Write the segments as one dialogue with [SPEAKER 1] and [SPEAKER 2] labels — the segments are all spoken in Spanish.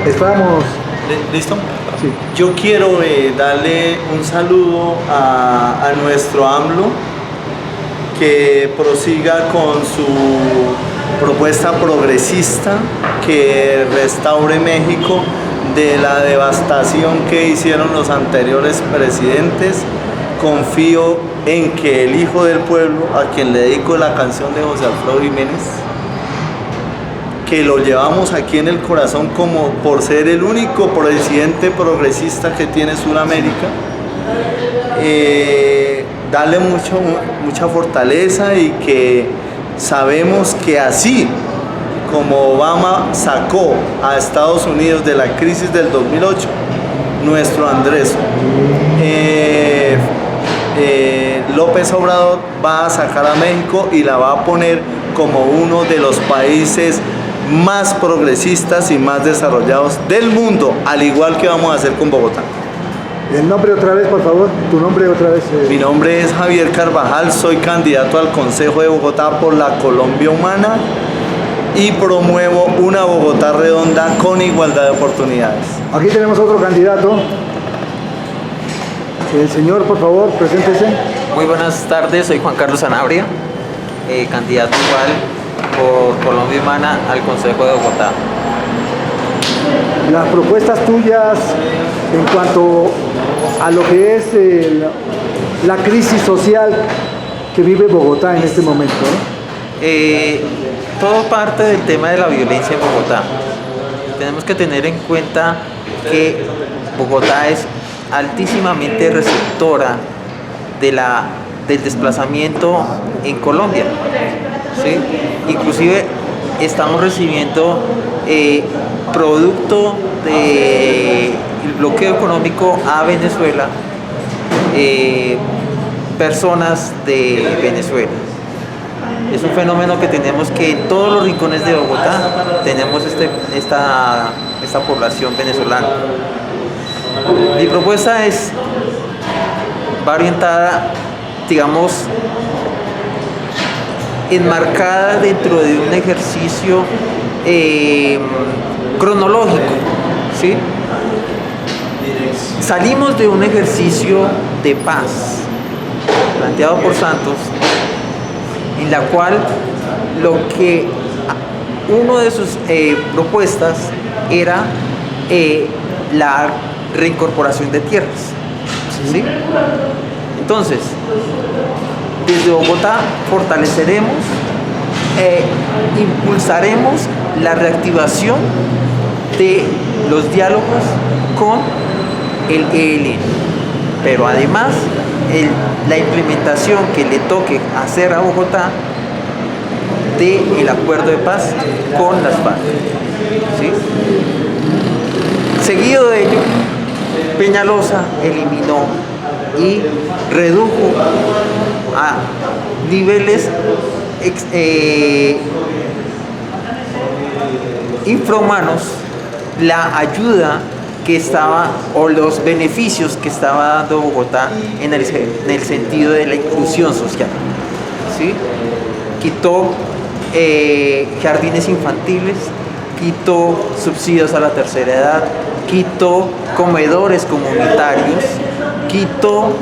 [SPEAKER 1] Estábamos...
[SPEAKER 2] ¿Listo?
[SPEAKER 1] Sí.
[SPEAKER 2] Yo quiero darle un saludo a nuestro AMLO, que prosiga con su propuesta progresista, que restaure México de la devastación que hicieron los anteriores presidentes. Confío en que el hijo del pueblo, a quien le dedico la canción de José Alfredo Jiménez, que lo llevamos aquí en el corazón como por ser el único presidente progresista que tiene Sudamérica, darle mucha fortaleza, y que sabemos que así como Obama sacó a Estados Unidos de la crisis del 2008, nuestro Andrés López Obrador va a sacar a México y la va a poner como uno de los países más progresistas y más desarrollados del mundo, al igual que vamos a hacer con Bogotá.
[SPEAKER 1] El nombre otra vez, por favor. Tu nombre otra vez.
[SPEAKER 2] Mi nombre es Javier Carvajal, soy candidato al Consejo de Bogotá por la Colombia Humana y promuevo una Bogotá redonda con igualdad de oportunidades.
[SPEAKER 1] Aquí tenemos otro candidato. El señor, por favor, preséntese.
[SPEAKER 3] Muy buenas tardes, soy Juan Carlos Sanabria, candidato igual por Colombia Humana al Consejo de Bogotá.
[SPEAKER 1] Las propuestas tuyas en cuanto a lo que es la crisis social que vive Bogotá en este momento, ¿no?
[SPEAKER 3] Todo parte del tema de la violencia en Bogotá. Tenemos que tener en cuenta que Bogotá es altísimamente receptora del desplazamiento en Colombia, ¿sí? Inclusive estamos recibiendo producto del bloqueo económico a Venezuela, personas de Venezuela. Es un fenómeno que tenemos, que en todos los rincones de Bogotá tenemos esta población venezolana. Mi propuesta va orientada, digamos, enmarcada dentro de un ejercicio cronológico, ¿sí? Salimos de un ejercicio de paz planteado por Santos, en la cual uno de sus propuestas era la reincorporación de tierras, ¿sí? Entonces, desde Bogotá fortaleceremos impulsaremos la reactivación de los diálogos con el ELN, pero además la implementación que le toque hacer a Bogotá del acuerdo de paz con las FARC, ¿sí? Seguido de ello, Peñalosa eliminó y redujo a niveles infrahumanos la ayuda que estaba, o los beneficios que estaba dando Bogotá en el sentido de la inclusión social, ¿sí? Quitó jardines infantiles, quitó subsidios a la tercera edad, quitó comedores comunitarios, quitó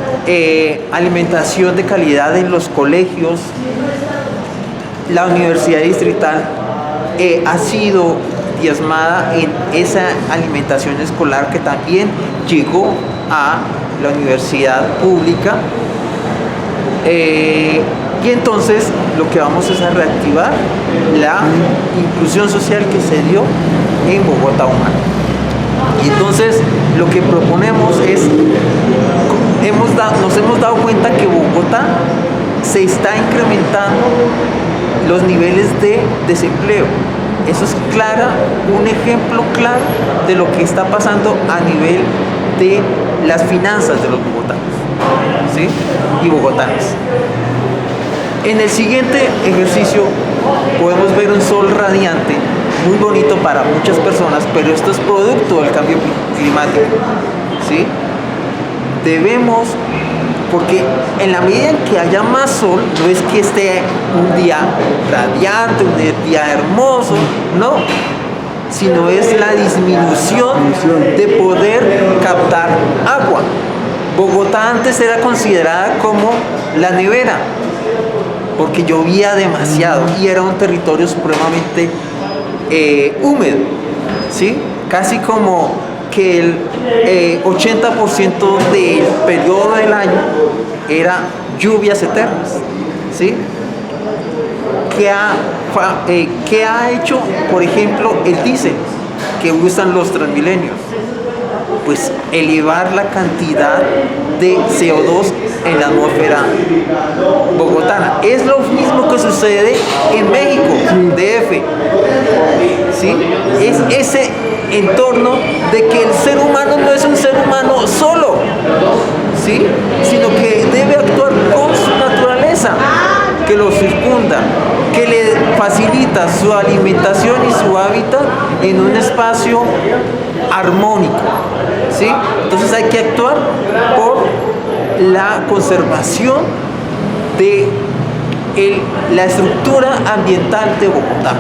[SPEAKER 3] alimentación de calidad en los colegios. La Universidad Distrital ha sido diezmada en esa alimentación escolar que también llegó a la universidad pública. Y entonces lo que vamos es a reactivar la inclusión social que se dio en Bogotá Humana. Y entonces lo que proponemos es, nos hemos dado cuenta que Bogotá se está incrementando los niveles de desempleo. Eso es un ejemplo claro de lo que está pasando a nivel de las finanzas de los bogotanos, ¿sí? Y bogotanas. En el siguiente ejercicio podemos ver un sol radiante, muy bonito para muchas personas, pero esto es producto del cambio climático, ¿sí? Debemos, porque en la medida en que haya más sol, no es que esté un día radiante, un día hermoso, no, sino es la disminución de poder captar agua. Bogotá antes era considerada como la nevera, porque llovía demasiado y era un territorio supremamente húmedo, ¿sí? Casi como que el 80% del periodo del año era lluvias eternas, ¿sí? ¿Qué ha hecho, por ejemplo, el diésel que usan los Transmilenios? Pues elevar la cantidad de CO2 en la atmósfera bogotana. Es lo mismo que sucede en México, DF. ¿Sí? Es ese entorno de que el ser humano no es un ser humano solo, ¿sí? Sino que debe actuar con su naturaleza, que lo circunda, que le facilita su alimentación y su hábitat en un espacio armónico, ¿sí? Entonces hay que actuar por la conservación de la estructura ambiental de Bogotá.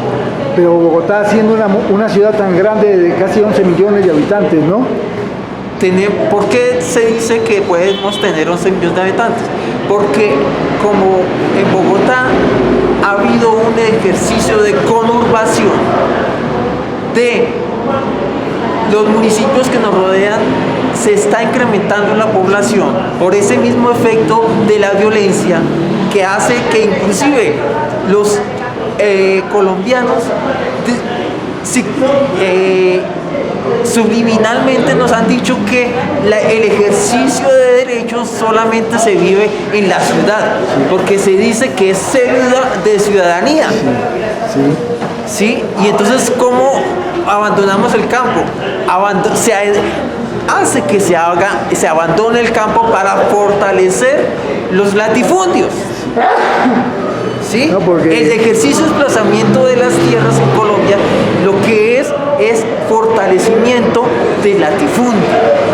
[SPEAKER 1] Pero Bogotá, siendo una ciudad tan grande de casi 11 millones de habitantes, ¿no?
[SPEAKER 3] ¿Por qué se dice que podemos tener 11 millones de habitantes? Porque como en Bogotá ha habido un ejercicio de conurbación de los municipios que nos rodean, se está incrementando la población por ese mismo efecto de la violencia que hace que inclusive los colombianos subliminalmente nos han dicho que el ejercicio de derechos solamente se vive en la ciudad, porque se dice que es célula de ciudadanía. ¿Sí? Y entonces, ¿cómo abandonamos el campo? Se hace que se abandone el campo para fortalecer los latifundios. ¿Sí?
[SPEAKER 1] No, porque...
[SPEAKER 3] El ejercicio de desplazamiento de las tierras en Colombia lo que es fortalecimiento del latifundio.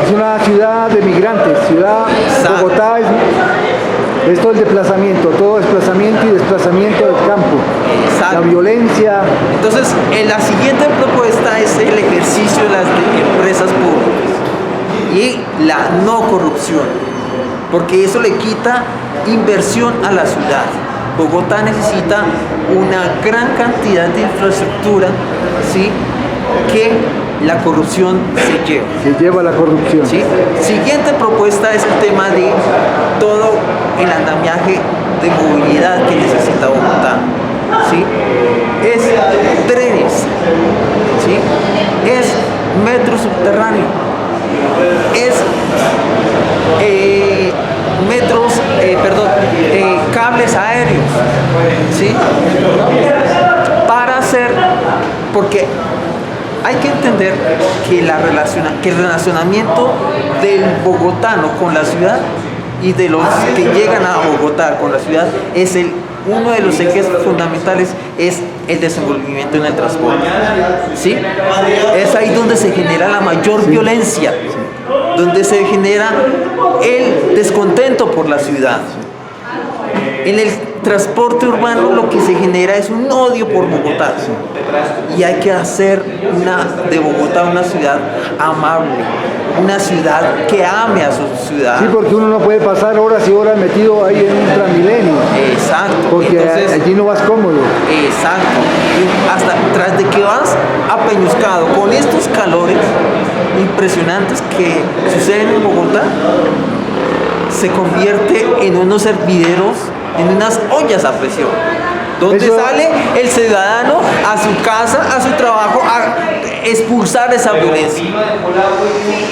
[SPEAKER 1] Es una ciudad de migrantes, Bogotá es todo el desplazamiento, todo desplazamiento y desplazamiento del campo.
[SPEAKER 3] Exacto.
[SPEAKER 1] La violencia.
[SPEAKER 3] Entonces, la siguiente propuesta es el ejercicio de las empresas públicas y la no corrupción, porque eso le quita inversión a la ciudad. Bogotá necesita una gran cantidad de infraestructura, ¿sí?, que la corrupción
[SPEAKER 1] se lleva la corrupción.
[SPEAKER 3] ¿Sí? Siguiente propuesta es el tema de todo el andamiaje de movilidad que necesita Bogotá. ¿Sí? Es trenes, ¿sí? Es metro subterráneo, es cables aéreos, ¿sí? Para hacer, porque hay que entender que el relacionamiento del bogotano con la ciudad y de los que llegan a Bogotá con la ciudad es uno de los ejes fundamentales es el desenvolvimiento en el transporte. ¿Sí? Es ahí donde se genera la mayor violencia, donde se genera el descontento por la ciudad. En el transporte urbano lo que se genera es un odio por Bogotá. Y hay que hacer de Bogotá una ciudad amable, una ciudad que ame a su ciudad.
[SPEAKER 1] Sí, porque uno no puede pasar horas y horas metido ahí en un Transmilenio.
[SPEAKER 3] Exacto.
[SPEAKER 1] Porque entonces, allí no vas cómodo.
[SPEAKER 3] Exacto. Hasta tras de que vas apeñuscado con estos calores impresionantes que suceden en Bogotá, se convierte en unos hervideros, en unas ollas a presión, donde sale el ciudadano a su casa, a su trabajo, a expulsar esa violencia.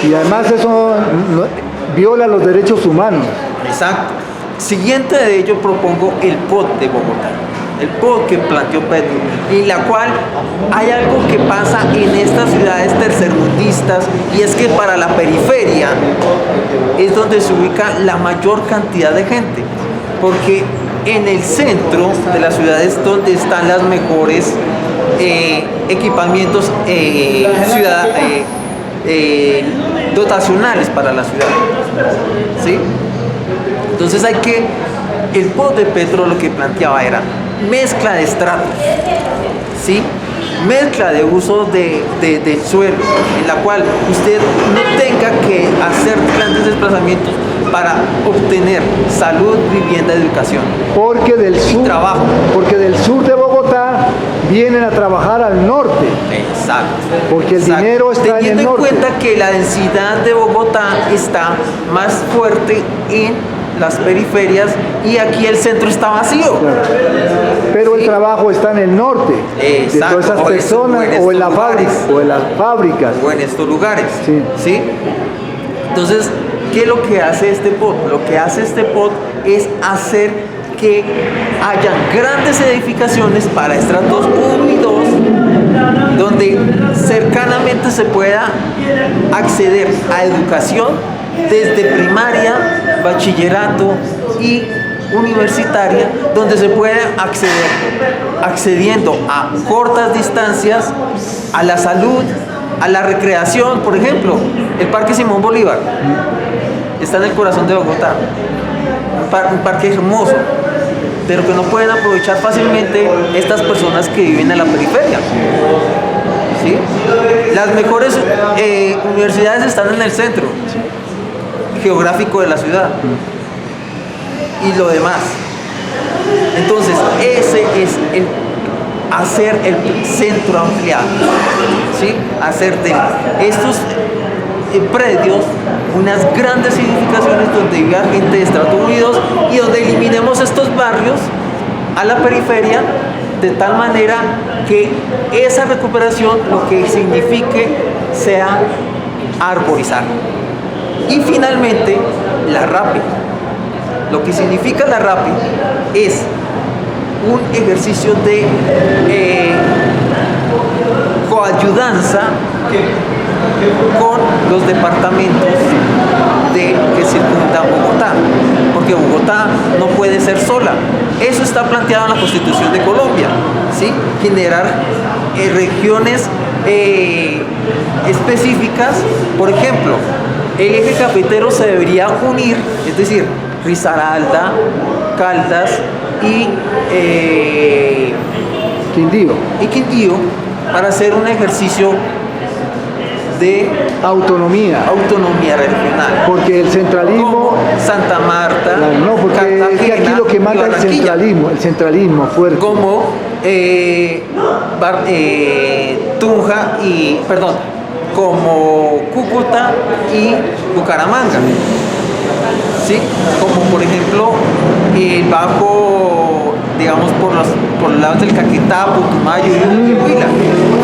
[SPEAKER 1] Y además eso viola los derechos humanos.
[SPEAKER 3] Exacto. Siguiente de ello propongo el POT de Bogotá, el POT que planteó Petro, en la cual hay algo que pasa en estas ciudades tercermundistas, y es que para la periferia es donde se ubica la mayor cantidad de gente, porque en el centro de las ciudades donde están las mejores equipamientos dotacionales para la ciudad. ¿Sí? Entonces el POT de Petro lo que planteaba era mezcla de estratos, ¿sí? mezcla de uso del suelo, en la cual usted no tenga que hacer grandes desplazamientos para obtener salud, vivienda, educación.
[SPEAKER 1] Porque del sur,
[SPEAKER 3] trabajo.
[SPEAKER 1] Porque del sur de Bogotá vienen a trabajar al norte.
[SPEAKER 3] Exacto.
[SPEAKER 1] Porque el
[SPEAKER 3] Exacto.
[SPEAKER 1] dinero está en el
[SPEAKER 3] Teniendo en
[SPEAKER 1] norte.
[SPEAKER 3] cuenta que la densidad de Bogotá está más fuerte en las periferias y aquí el centro está vacío.
[SPEAKER 1] Claro. Pero el
[SPEAKER 3] Sí.
[SPEAKER 1] trabajo está en el norte.
[SPEAKER 3] Exacto.
[SPEAKER 1] De todas esas
[SPEAKER 3] O
[SPEAKER 1] personas,
[SPEAKER 3] en
[SPEAKER 1] o en
[SPEAKER 3] estos
[SPEAKER 1] la
[SPEAKER 3] lugares.
[SPEAKER 1] fábrica, o en las fábricas.
[SPEAKER 3] O en estos lugares.
[SPEAKER 1] Sí.
[SPEAKER 3] ¿Sí? Entonces, ¿qué es lo que hace este POT? Lo que hace este POT es hacer que hayan grandes edificaciones para estratos 1 y 2, donde cercanamente se pueda acceder a educación desde primaria, bachillerato y universitaria, donde se puede accediendo a cortas distancias a la salud, a la recreación. Por ejemplo, el Parque Simón Bolívar está en el corazón de Bogotá, un parque hermoso, pero que no pueden aprovechar fácilmente estas personas que viven en la periferia. ¿Sí? Las mejores universidades están en el centro geográfico de la ciudad y lo demás. Entonces, ese es el hacer el centro ampliado, ¿sí? Hacer de estos predios unas grandes edificaciones donde viva gente de estrato 1 y 2 y donde eliminemos estos barrios a la periferia, de tal manera que esa recuperación lo que signifique sea arborizar. Y finalmente, la RAPI. Lo que significa la RAPI es un ejercicio de coayudanza con los departamentos que circundan Bogotá, porque Bogotá no puede ser sola. Eso está planteado en la Constitución de Colombia, ¿sí? Generar regiones específicas. Por ejemplo, el eje cafetero se debería unir, es decir, Risaralda, Caldas y Quindío, para hacer un ejercicio de
[SPEAKER 1] autonomía
[SPEAKER 3] regional.
[SPEAKER 1] Porque el centralismo,
[SPEAKER 3] como Santa Marta,
[SPEAKER 1] no, porque es que aquí lo que mata es el centralismo fuerte.
[SPEAKER 3] Como Tunja y, como Cúcuta y Bucaramanga. ¿Sí? Como por ejemplo el bajo, digamos, por los lados del Caquetá, Putumayo y Huila,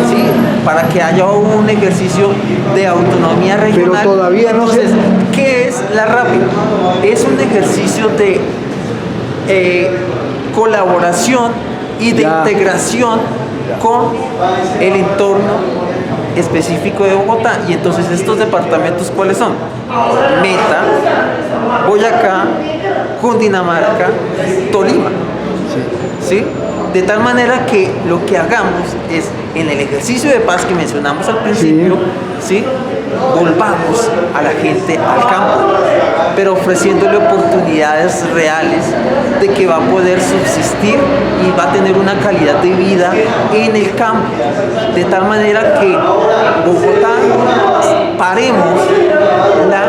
[SPEAKER 3] ¿sí? Para que haya un ejercicio de autonomía regional.
[SPEAKER 1] Pero todavía
[SPEAKER 3] entonces,
[SPEAKER 1] no se...
[SPEAKER 3] ¿qué es la RAPI? Es un ejercicio de colaboración y de integración con el entorno específico de Bogotá. Y entonces, ¿estos departamentos cuáles son? Meta, Boyacá, Cundinamarca, Tolima. ¿Sí? De tal manera que lo que hagamos es, en el ejercicio de paz que mencionamos al principio, ¿sí? Volvamos a la gente al campo, pero ofreciéndole oportunidades reales de que va a poder subsistir y va a tener una calidad de vida en el campo, de tal manera que Bogotá paremos la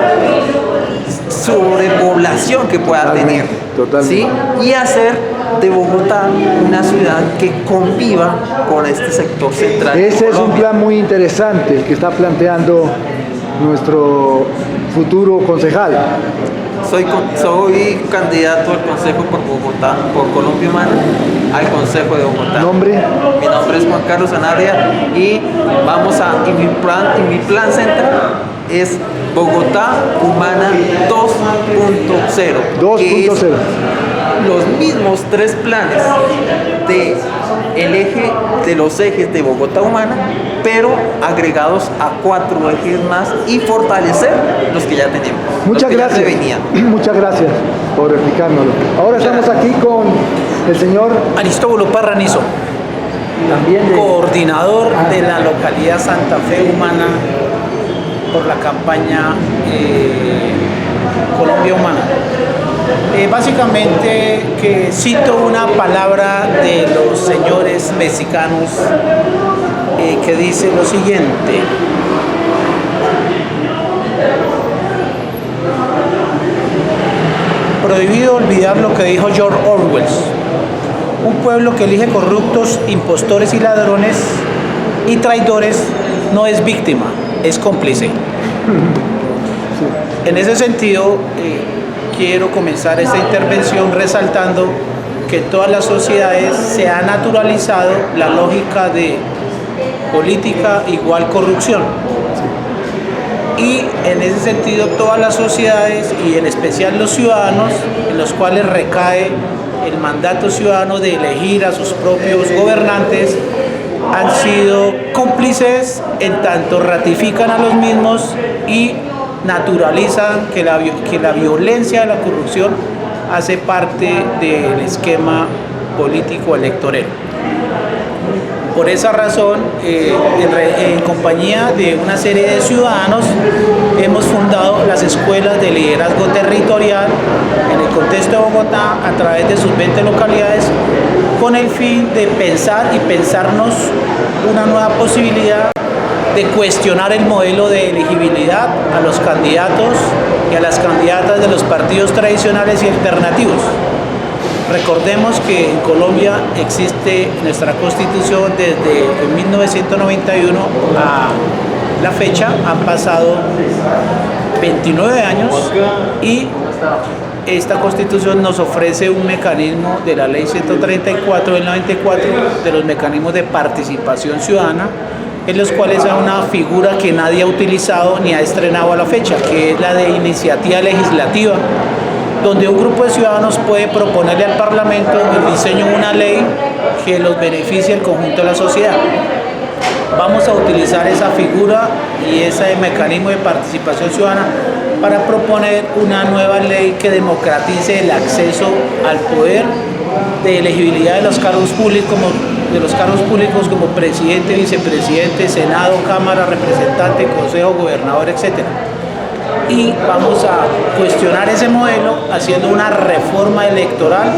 [SPEAKER 3] sobrepoblación que pueda tener, ¿sí? Y hacer de Bogotá una ciudad que conviva con este sector central.
[SPEAKER 1] Ese es un plan muy interesante el que está planteando nuestro futuro concejal.
[SPEAKER 3] Soy candidato al Consejo por Bogotá, por Colombia Humana, al Consejo de Bogotá.
[SPEAKER 1] ¿Nombre?
[SPEAKER 3] Mi nombre es Juan Carlos Sanabria y mi plan central es Bogotá Humana 2.0.
[SPEAKER 1] 2.0.
[SPEAKER 3] Los mismos 3 planes de los ejes de Bogotá Humana, pero agregados a 4 ejes más y fortalecer los que ya tenemos.
[SPEAKER 1] Muchas gracias. Muchas gracias por explicárnoslo. Ahora estamos aquí con el señor
[SPEAKER 4] Aristóbulo Parranizo,
[SPEAKER 1] también
[SPEAKER 4] coordinador de la localidad Santa Fe Humana por la campaña Colombia Humana. Básicamente que cito una palabra de los señores mexicanos que dice lo siguiente: prohibido olvidar lo que dijo George Orwell: un pueblo que elige corruptos, impostores y ladrones y traidores no es víctima, es cómplice. En ese sentido, quiero comenzar esta intervención resaltando que en todas las sociedades se ha naturalizado la lógica de política igual corrupción. Y en ese sentido todas las sociedades, y en especial los ciudadanos, en los cuales recae el mandato ciudadano de elegir a sus propios gobernantes, han sido cómplices en tanto ratifican a los mismos y naturalizan que la violencia de la corrupción hace parte del esquema político electoral. Por esa razón, en compañía de una serie de ciudadanos, hemos fundado las escuelas de liderazgo territorial en el contexto de Bogotá a través de sus 20 localidades, con el fin de pensar y pensarnos una nueva posibilidad de cuestionar el modelo de elegibilidad a los candidatos y a las candidatas de los partidos tradicionales y alternativos. Recordemos que en Colombia existe nuestra Constitución desde 1991 a la fecha, han pasado 29 años y esta Constitución nos ofrece un mecanismo de la Ley 134 del 94, de los mecanismos de participación ciudadana, en los cuales hay una figura que nadie ha utilizado ni ha estrenado a la fecha, que es la de iniciativa legislativa, donde un grupo de ciudadanos puede proponerle al Parlamento el diseño de una ley que los beneficie al conjunto de la sociedad. Vamos a utilizar esa figura y ese mecanismo de participación ciudadana para proponer una nueva ley que democratice el acceso al poder de elegibilidad de los cargos públicos como presidente, vicepresidente, Senado, Cámara, representante, Consejo, gobernador, etc. Y vamos a cuestionar ese modelo haciendo una reforma electoral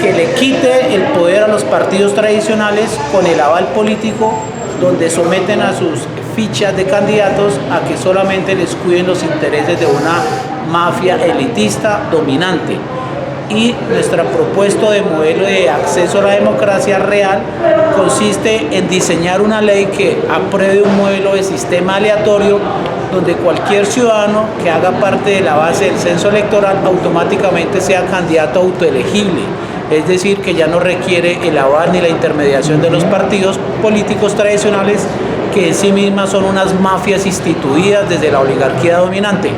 [SPEAKER 4] que le quite el poder a los partidos tradicionales con el aval político, donde someten a sus fichas de candidatos a que solamente les cuiden los intereses de una mafia elitista dominante. Y nuestro propuesto de modelo de acceso a la democracia real consiste en diseñar una ley que apruebe un modelo de sistema aleatorio donde cualquier ciudadano que haga parte de la base del censo electoral automáticamente sea candidato autoelegible, es decir, que ya no requiere el aval ni la intermediación de los partidos políticos tradicionales, que en sí mismas son unas mafias instituidas desde la oligarquía dominante.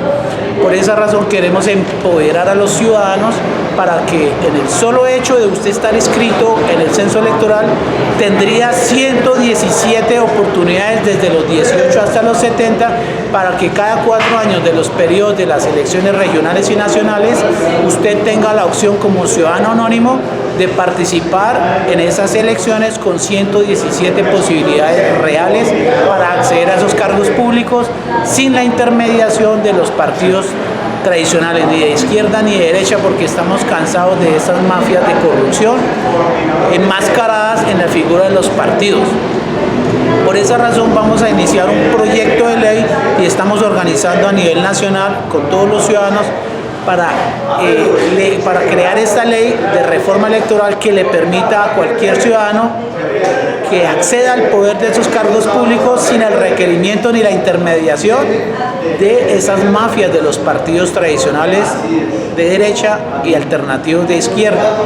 [SPEAKER 4] Por esa razón queremos empoderar a los ciudadanos para que en el solo hecho de usted estar inscrito en el censo electoral tendría 117 oportunidades desde los 18 hasta los 70 para que cada 4 años de los periodos de las elecciones regionales y nacionales usted tenga la opción como ciudadano anónimo de participar en esas elecciones con 117 posibilidades reales para acceder a esos cargos públicos sin la intermediación de los partidos tradicionales, ni de izquierda ni de derecha, porque estamos cansados de esas mafias de corrupción enmascaradas en la figura de los partidos. Por esa razón vamos a iniciar un proyecto de ley y estamos organizando a nivel nacional con todos los ciudadanos para crear esta ley de reforma electoral que le permita a cualquier ciudadano que acceda al poder de esos cargos públicos sin el requerimiento ni la intermediación de esas mafias de los partidos tradicionales de derecha y alternativos de izquierda,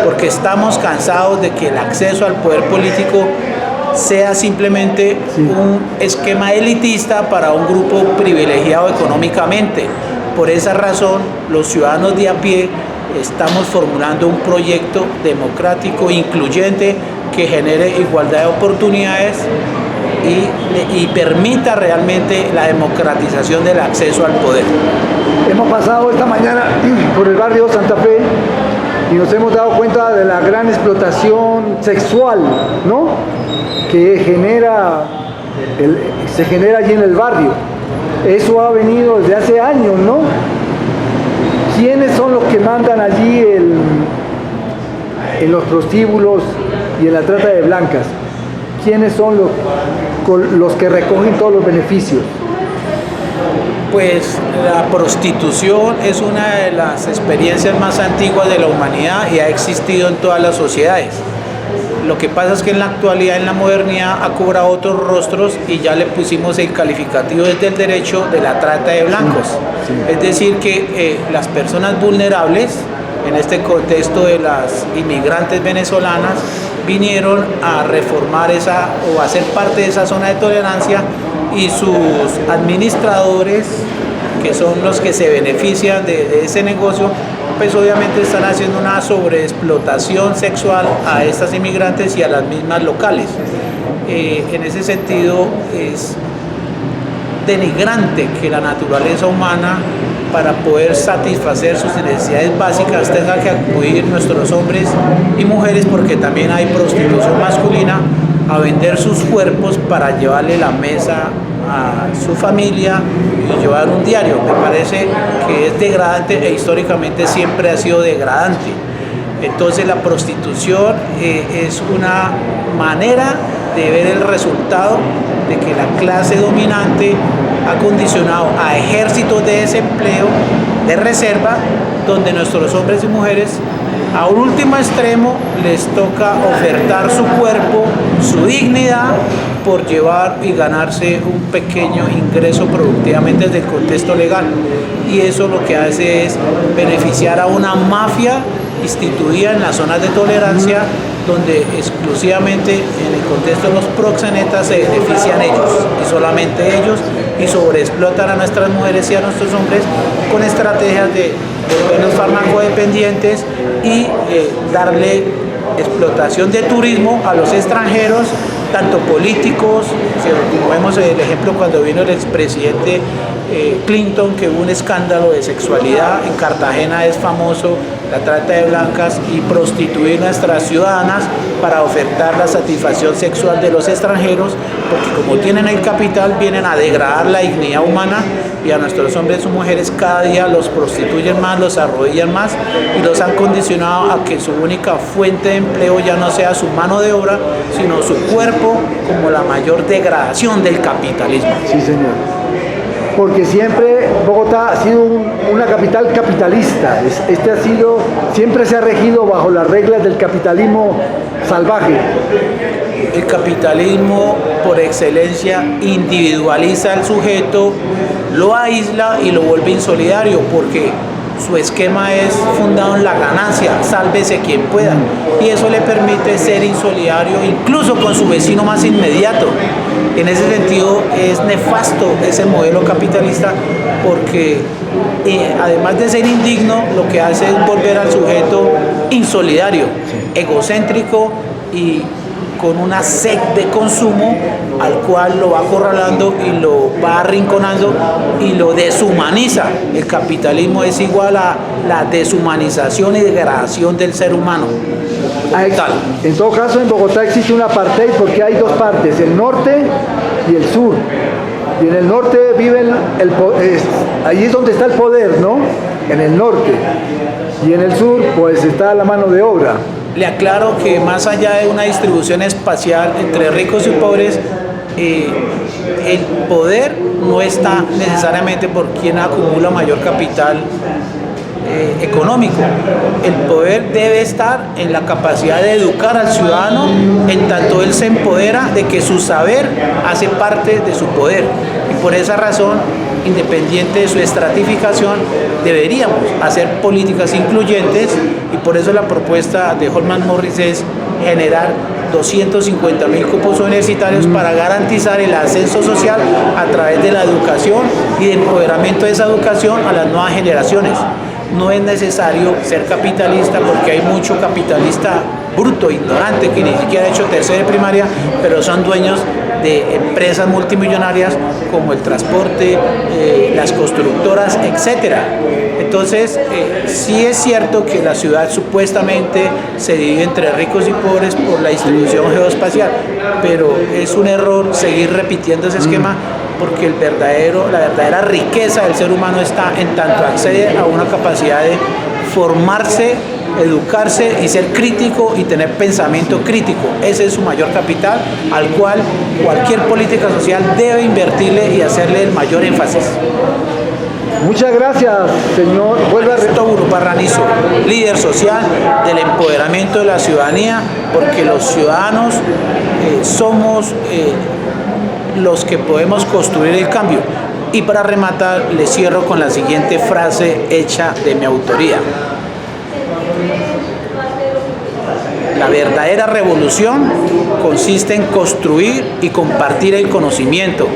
[SPEAKER 4] porque estamos cansados de que el acceso al poder político sea simplemente un esquema elitista para un grupo privilegiado económicamente. Por esa razón, los ciudadanos de a pie estamos formulando un proyecto democrático, incluyente, que genere igualdad de oportunidades y permita realmente la democratización del acceso al poder.
[SPEAKER 1] Hemos pasado esta mañana por el barrio Santa Fe y nos hemos dado cuenta de la gran explotación sexual, ¿no?, que se genera allí en el barrio. Eso ha venido desde hace años, ¿no? ¿quiénes son los que mandan allí en los prostíbulos y en la trata de blancas? ¿Quiénes son los que recogen todos los beneficios?
[SPEAKER 4] Pues la prostitución es una de las experiencias más antiguas de la humanidad y ha existido en todas las sociedades. Lo que pasa es que en la actualidad, en la modernidad, ha cobrado otros rostros y ya le pusimos el calificativo desde el derecho de la trata de blancos. Sí. Es decir, que las personas vulnerables, en este contexto de las inmigrantes venezolanas, vinieron a reformar o a ser parte de esa zona de tolerancia, y sus administradores, que son los que se benefician de ese negocio, pues obviamente están haciendo una sobreexplotación sexual a estas inmigrantes y a las mismas locales. En ese sentido es denigrante que la naturaleza humana, para poder satisfacer sus necesidades básicas, tenga que acudir nuestros hombres y mujeres, porque también hay prostitución masculina, a vender sus cuerpos para llevarle la mesa a su familia y llevar un diario. Me parece que es degradante e históricamente siempre ha sido degradante. Entonces la prostitución es una manera de ver el resultado de que la clase dominante ha condicionado a ejércitos de desempleo, de reserva, donde nuestros hombres y mujeres a un último extremo les toca ofertar su cuerpo, su dignidad, por llevar y ganarse un pequeño ingreso productivamente desde el contexto legal. Y eso lo que hace es beneficiar a una mafia instituida en las zonas de tolerancia, donde exclusivamente en el contexto de los proxenetas se benefician ellos y solamente ellos, y sobreexplotan a nuestras mujeres y a nuestros hombres con estrategias de los farmacodependientes y darle explotación de turismo a los extranjeros, tanto políticos, como vemos el ejemplo cuando vino el expresidente Clinton, que hubo un escándalo de sexualidad. En Cartagena es famoso la trata de blancas y prostituir nuestras ciudadanas para ofertar la satisfacción sexual de los extranjeros, porque como tienen el capital vienen a degradar la dignidad humana, y a nuestros hombres y mujeres cada día los prostituyen más, los arrodillan más y los han condicionado a que su única fuente de empleo ya no sea su mano de obra, sino su cuerpo, como la mayor degradación del capitalismo.
[SPEAKER 1] Sí, señor. Porque siempre Bogotá ha sido una capital capitalista. Siempre se ha regido bajo las reglas del capitalismo salvaje.
[SPEAKER 4] El capitalismo por excelencia individualiza al sujeto, lo aísla y lo vuelve insolidario, porque su esquema es fundado en la ganancia, sálvese quien pueda, y eso le permite ser insolidario incluso con su vecino más inmediato. En ese sentido es nefasto ese modelo capitalista, porque además de ser indigno, lo que hace es volver al sujeto insolidario, egocéntrico y con una sed de consumo, al cual lo va acorralando y lo va arrinconando y lo deshumaniza. El capitalismo es igual a la deshumanización y degradación del ser humano.
[SPEAKER 1] En todo caso, en Bogotá existe un apartheid porque hay dos partes, el norte y el sur. Y en el norte viven, ahí es donde está el poder, ¿no? En el norte. Y en el sur, pues está la mano de obra.
[SPEAKER 4] Le aclaro que más allá de una distribución espacial entre ricos y pobres, el poder no está necesariamente por quien acumula mayor capital económico. El poder debe estar en la capacidad de educar al ciudadano, en tanto él se empodera de que su saber hace parte de su poder. Y por esa razón, independiente de su estratificación, deberíamos hacer políticas incluyentes, y por eso la propuesta de Holman Morris es generar 250.000 cupos universitarios para garantizar el ascenso social a través de la educación y de empoderamiento de esa educación a las nuevas generaciones. No es necesario ser capitalista, porque hay mucho capitalista bruto, ignorante, que ni siquiera ha hecho tercero de primaria, pero son dueños de empresas multimillonarias como el transporte, las constructoras, etc. Entonces, sí es cierto que la ciudad supuestamente se divide entre ricos y pobres por la distribución geoespacial, pero es un error seguir repitiendo ese esquema, porque la verdadera riqueza del ser humano está en tanto accede a una capacidad de formarse, educarse y ser crítico y tener pensamiento crítico. Ese es su mayor capital, al cual cualquier política social debe invertirle y hacerle el mayor énfasis.
[SPEAKER 1] Muchas gracias, señor. Vuelve a
[SPEAKER 4] Tauro Parranizo, líder social del empoderamiento de la ciudadanía, porque los ciudadanos somos los que podemos construir el cambio. Y para rematar, le cierro con la siguiente frase hecha de mi autoría. La verdadera revolución consiste en construir y compartir el conocimiento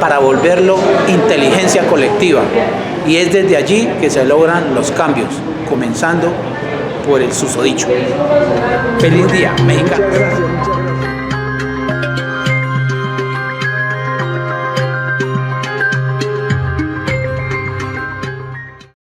[SPEAKER 4] para volverlo inteligencia colectiva. Y es desde allí que se logran los cambios, comenzando por el susodicho. Feliz día, mexicano.
[SPEAKER 1] Muchas gracias.